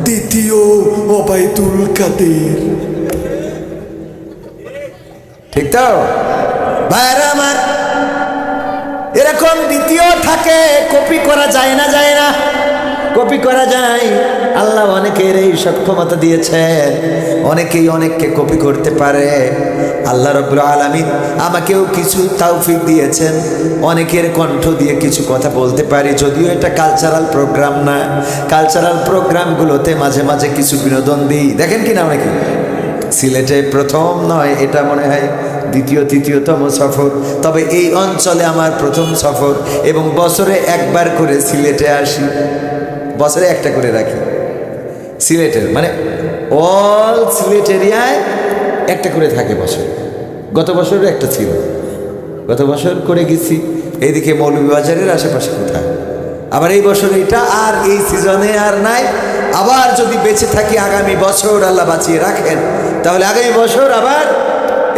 দ্বিতীয় ওবায়দুল কাদের। ঠিক তো ভাইরা আমার? এরকম দ্বিতীয় থাকে, কপি করা যায় না? যায় না? কপি করা যায়। আল্লাহ অনেকের এই সক্ষমতা দিয়েছেন, অনেকেই অনেককে কপি করতে পারে। আল্লাহ রাব্বুল আলামিন আমাকেও কিছু তৌফিক দিয়েছেন, অনেকের কণ্ঠ দিয়ে কিছু কথা বলতে পারি। যদিও এটা কালচারাল প্রোগ্রাম না, কালচারাল প্রোগ্রামগুলোতে মাঝে মাঝে কিছু বিনোদন দিই, দেখেন কি না অনেকে। সিলেটে প্রথম নয়, এটা মনে হয় দ্বিতীয় তৃতীয়তম সফর, তবে এই অঞ্চলে আমার প্রথম সফর, এবং বছরে একবার করে সিলেটে আসি, বছরে একটা করে রাখি সিলেটের, মানে অল সিলেট এরিয়ায় একটা করে থাকে বছর। গত বছরও একটা ছিল, গত বছর করে গেছি এইদিকে মৌলভীবাজারের আশেপাশে কোথায়। আবার এই বছর এটা, আর এই সিজনে আর নাই। আবার যদি বেঁচে থাকি আগামী বছর আল্লাহ বাঁচিয়ে রাখেন, তাহলে আগামী বছর আবার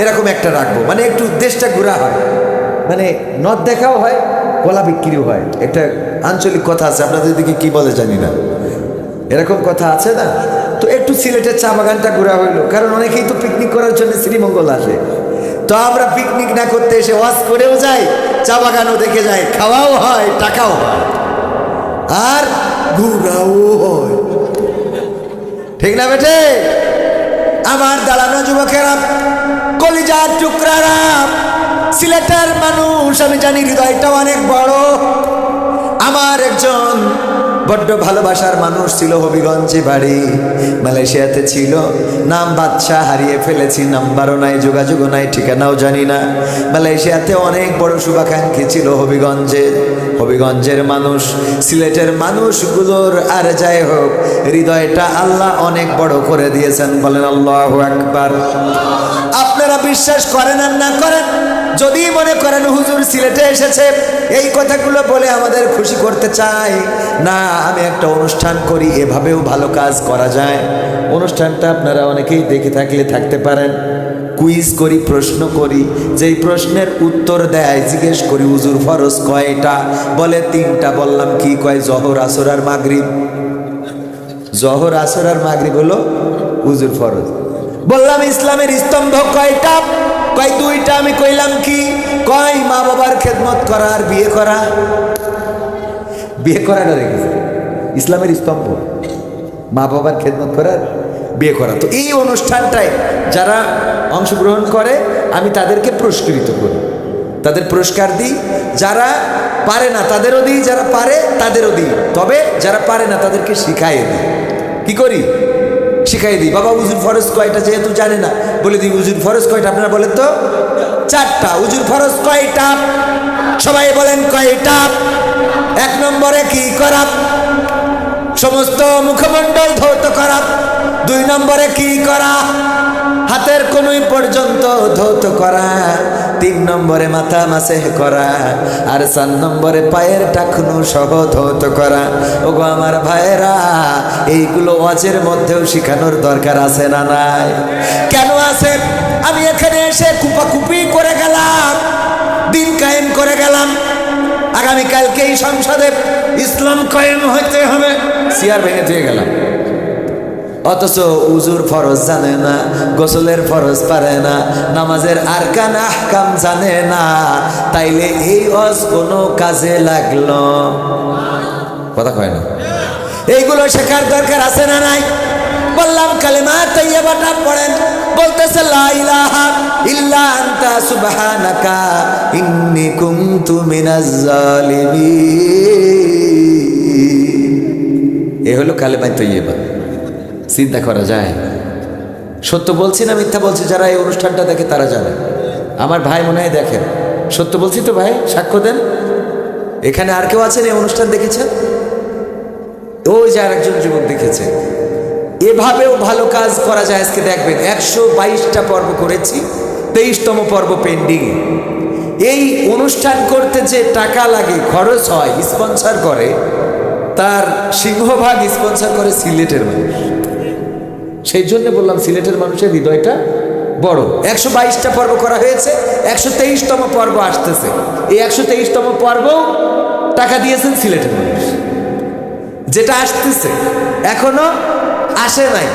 এরকম একটা রাখবো। মানে একটু দেশটা ঘোরা হয়, মানে নদ দেখাও হয়, কলা বিক্রিও হয়। একটা আঞ্চলিক কথা আছে, আপনাদের দিকে কি বলে জানি না, এরকম কথা আছে না? তো একটু সিলেটের চা বাগানটা ঘোরা হইলো, কারণ অনেকেই তো পিকনিক করার জন্য শ্রীমঙ্গল আসে। তো আমরা পিকনিক না করতে এসে ওয়াজ করেও যাই, চা বাগানও দেখে যাই, খাওয়াও হয়, টাকাও হয়, আর ঘুরাও হয়। ঠিক না বেটে? আমার দাঁড়ানো যুবকেরা, কলিজার টুকরারা, সিলেটের মানুষ, আমি জানি হৃদয়টা অনেক বড়। আমার একজন বড্ড ভালোবাসার মানুষ ছিল, হবিগঞ্জে বাড়ি, মালয়েশিয়াতে ছিল, নাম বাদশাহ, হারিয়ে ফেলেছি, নাম্বারও নাই, যোগাযোগও নাই, ঠিকানাও জানি না। মালয়েশিয়াতে অনেক বড় শুভাকাঙ্ক্ষী ছিল হবিগঞ্জের মানুষ, সিলেটের মানুষগুলোর। আর যাই হোক, হৃদয়টা আল্লাহ অনেক বড় করে দিয়েছেন, বলেন আল্লাহু আকবার। আপনারা বিশ্বাস করেন আর না করেন, যদি মনে করেন হুজুর সিলেটে এসেছে এই কথাগুলো বলে আমাদের খুশি করতে চাই, না, আমি একটা অনুষ্ঠান করি, এভাবেও ভালো কাজ করা যায়। অনুষ্ঠানটা আপনারা অনেকেই দেখে থাকলে থাকতে পারেন। কুইজ করি, প্রশ্ন করি, যেই প্রশ্নের উত্তর দেয় জিজ্ঞেস করি হুজুর ফরজ কয়টা, বলে 3টা। বললাম কি কয়? জোহর, আসর আর মাগরিব। জোহর, আসর আর মাগরিব হলো হুজুর ফরজ। বললাম ইসলামের স্তম্ভ কয়টা? কয় 2টা। আমি কইলাম কি? কয় মা বাবার খেদমত করা আর বিয়ে করা। বিয়ে করাটা রেখেছে ইসলামের স্তম্ভ, মা বাবার খেদমত করার, বিয়ে করা। তো এই অনুষ্ঠানটায় যারা অংশগ্রহণ করে আমি তাদেরকে পুরস্কৃত করি, তাদের পুরস্কার দিই। যারা পারে না তাদেরও দিই, যারা পারে তাদেরও দিই, তবে যারা পারে না তাদেরকে শিখাইয়ে দিই। কি করি? শিখাই দিই। বাবা উজুর ফরজ কয়টা? যেহেতু জানে না, বলে দিই উজুর ফরজ কয়টা? আপনারা বলেন তো। 4টা। উজুর ফরজ কয়টা? সবাই বলেন কয়টা? 1 নম্বরে কি করা? সমস্ত মুখমণ্ডল ধৌত করা। 2 নম্বরে কি করা? হাতের কনুই পর্যন্ত ধৌত করা। 3 নম্বরে মাথা মাসেহ করা। আর 4 নম্বরে পায়ের টাকনু সহ ধৌত করা। ওগো আমার ভাইয়েরা, এইগুলো ওয়াজের মধ্যেও শিখানোর দরকার আছে না নাই? কেন আছে? আমি এখানে এসে কুপাকুপি করে গেলাম, দিন কায়েম করে গেলাম, আগামীকালকে এই সংসদে ইসলাম কায়েম হইতে হবে, চেয়ার ভেঙে দিয়ে গেলাম। অথচ উজুর ফরজ জানে না, গোসলের ফরজ পারে না, নামাজের আরকান আহকাম জানে না, তাইলে এই ওয়াজ কোনো কাজে লাগলো? কথা কয় না। এইগুলো শেখার দরকার আছে না নাই? বললাম কালেমা তাইয়্যিবাটা পড়েন, বলতেছে লা ইলাহা ইল্লা আনতা সুবহানাকা ইন্নী কুনতু মিনাজ জালিমিন। এই হলো কালেমা তাইয়্যিবা। চিন্তা করা যায়? সত্য বলছি না মিথ্যা বলছি? যারা এই অনুষ্ঠানটা দেখে তারা জানে। আমার ভাই মনে হয় দেখেন। সত্য বলছি তো ভাই? সাক্ষ্য দেন। এখানে আর কেউ আছেন এই অনুষ্ঠান দেখেছেন? ওই যে আর একজন যুবক দেখেছে। এভাবেও ভালো কাজ করা যায়। আজকে দেখবেন 122টা পর্ব করেছি, 23তম পর্ব পেন্ডিং। এই অনুষ্ঠান করতে যে টাকা লাগে, খরচ হয়, স্পন্সর করে, তার সিংহভাগ স্পন্সর করে সিলেটের মানুষ। সেই জন্য বললাম সিলেটের মানুষের হৃদয়টা বড়। 122টা পর্ব করা হয়েছে, 123তম পর্ব আসতেছে। এই 123তম পর্ব টাকা দিয়েছেন সিলেটের মানুষ। যেটা আসতেছে এখনো আসে নাই,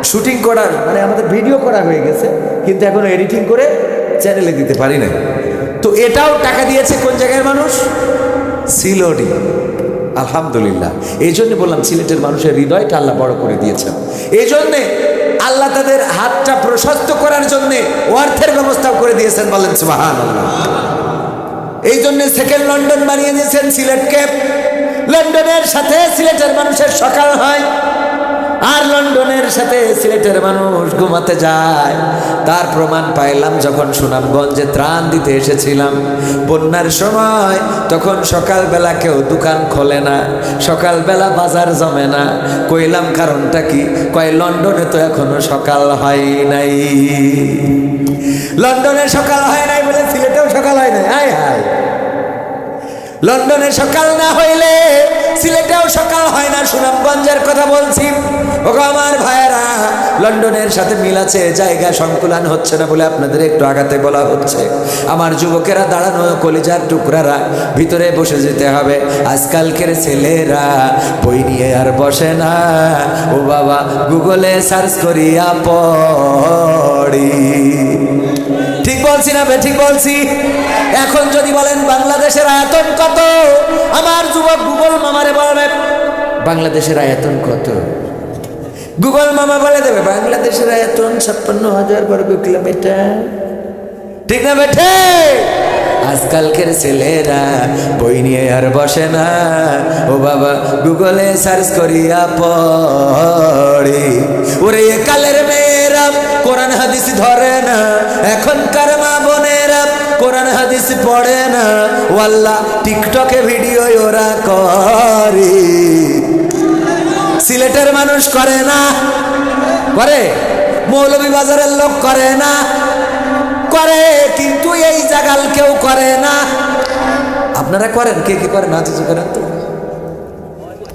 শুটিং করার মানে আমাদের ভিডিও করা হয়ে গেছে, কিন্তু এখনো এডিটিং করে চ্যানেলে দিতে পারি নাই। তো এটাও টাকা দিয়েছে কোন জায়গায় মানুষ? সিলেটি। আলহামদুলিল্লাহ। এই জন্য বললাম সিলেটের মানুষের হৃদয়টা আল্লাহ বড় করে দিয়েছেন। এই জন্যে আল্লাহ তাদের হাতটা প্রশস্ত করার জন্যে অর্থের ব্যবস্থাও করে দিয়েছেন, বলেন সুবহানাল্লাহ। এই জন্য সেকেন্ড লন্ডন বানিয়ে দিয়েছেন সিলেটকে। লন্ডনের সাথে সিলেটের মানুষের সকাল হয়, আর লন্ডনের সাথে সিলেটের মানুষ ঘুমাতে যায়। তার প্রমাণ পাইলাম যখন সুনামগঞ্জে ত্রাণ দিতে এসেছিলাম বন্যার সময়। তখন সকালবেলা কেউ দোকান খোলে না, সকালবেলা বাজার জমে না। কইলাম কারণটা কি? কয় লন্ডনে তো এখনো সকাল হয় নাই। লন্ডনে সকাল হয় নাই বলে সিলেটেও সকাল হয় নাই। হায় হায়, লন্ডনে সকাল না হইলে সিলেটেও সকাল হয় না। সুনামগঞ্জের কথা বলছি। ওগো আমার ভাইয়েরা, লন্ডনের সাথে মিল আছে, জায়গা সংকুলান হচ্ছে না বলে আপনাদের একটু আগাতে বলা হচ্ছে। আমার যুবকেরা দাঁড়ানো কলিজার টুকরারা, ভিতরে বসে যেতে হবে। আজকালকের ছেলেরা বই নিয়ে আর বসে না, ও বাবা গুগলে সার্চ করিয়া পড়ি। ঠিক বলছি না ঠিক বলছি? এখন যদি বলেন বাংলাদেশের আয়তন কত, আমার যুবক গুগল মামারে বলবে বাংলাদেশের আয়তন কত। গুগল মামা বলে দেবে বাংলাদেশের আয়তন 56,000 বর্গ কিলোমিটার। ঠিক না বেঠে? আজকালকের ছেলেরা বই নিয়ে আর বসে না, ও বাবা গুগলে সার্চ করিয়া পড়ে। ওরে কালের মেয়েরা কোরআন হাদিস ধরে না, এখনকার মা বোনেরা কোরআন হাদিস পড়ে না। ওয়াল্লাহ টিকটকে ভিডিও ওরা করে। সিলেটের মানুষ করে না? করে। মৌলভীবাজারের লোক করে না? করে, কিন্তু এই জাগাল কেউ করে না। আপনারা করেন? কে কে করেন? হাত উঁচু করেন তো।